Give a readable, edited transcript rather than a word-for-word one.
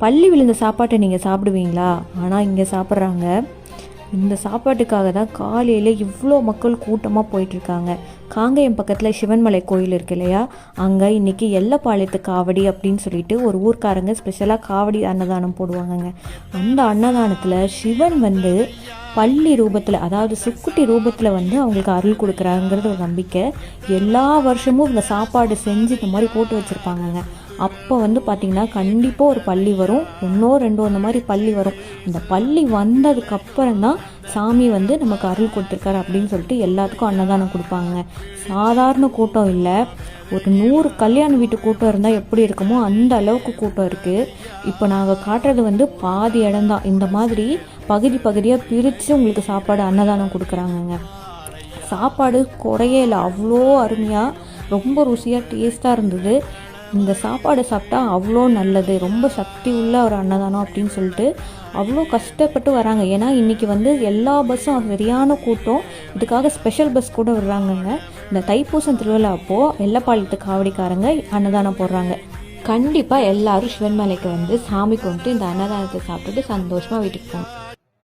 பள்ளி விழுந்த சாப்பாட்டை நீங்கள் சாப்பிடுவீங்களா? ஆனால் இங்கே சாப்பிட்றாங்க. இந்த சாப்பாட்டுக்காக தான் காலையில் இவ்வளோ மக்கள் கூட்டமாக போயிட்டுருக்காங்க. காங்கேயம் பக்கத்தில் சிவன்மலை கோயில் இருக்கு இல்லையா, அங்கே இன்றைக்கி எல்லப்பாளையத்து காவடி அப்படின்னு சொல்லிட்டு ஒரு ஊர்க்காரங்க ஸ்பெஷலாக காவடி அன்னதானம் போடுவாங்கங்க. அந்த அன்னதானத்தில் சிவன் வந்து பள்ளி ரூபத்தில், அதாவது சுக்குட்டி ரூபத்தில் வந்து அவங்களுக்கு அருள் கொடுக்குறாங்கிறது ஒரு நம்பிக்கை. எல்லா வருஷமும் இந்த சாப்பாடு செஞ்சு இந்த மாதிரி போட்டு வச்சுருப்பாங்கங்க. அப்போ வந்து பார்த்திங்கன்னா கண்டிப்பாக ஒரு பள்ளி வரும், ஒன்றோ ரெண்டோ அந்த மாதிரி பள்ளி வரும். அந்த பள்ளி வந்ததுக்கப்புறம் தான் சாமி வந்து நமக்கு அருள் கொடுத்துருக்காரு அப்படின்னு சொல்லிட்டு எல்லாத்துக்கும் அன்னதானம் கொடுப்பாங்க. சாதாரண கூட்டம் இல்லை, ஒரு 100 கல்யாண வீட்டு கூட்டம் இருந்தால் எப்படி இருக்குமோ அந்த அளவுக்கு கூட்டம் இருக்குது. இப்போ நாங்கள் காட்டுறது வந்து பாதி இடம்தான். இந்த மாதிரி பகுதி பகுதியாக பிரித்து உங்களுக்கு சாப்பாடு அன்னதானம் கொடுக்குறாங்கங்க. சாப்பாடு குறையே இல்லை, அவ்வளோ அருமையாக ரொம்ப ருசியாக டேஸ்ட்டாக இருந்தது. இந்த சாப்பாடு சாப்பிட்டா அவ்வளோ நல்லது, ரொம்ப சக்தி உள்ள ஒரு அன்னதானம் அப்படின்னு சொல்லிட்டு அவ்வளோ கஷ்டப்பட்டு வராங்க. ஏன்னா இன்றைக்கி வந்து எல்லா பஸ்ஸும் சரியான கூட்டம், இதுக்காக ஸ்பெஷல் பஸ் கூட விடுறாங்கங்க. இந்த தைப்பூசம் திருவிழா அப்போது எல்லப்பாளையத்து காவடிக்காரங்க அன்னதானம் போடுறாங்க. கண்டிப்பாக எல்லோரும் சிவன்மலைக்கு வந்து சாமி கும்பிட்டு இந்த அன்னதானத்தை சாப்பிட்டுட்டு சந்தோஷமாக வீட்டுக்கு போகணும்.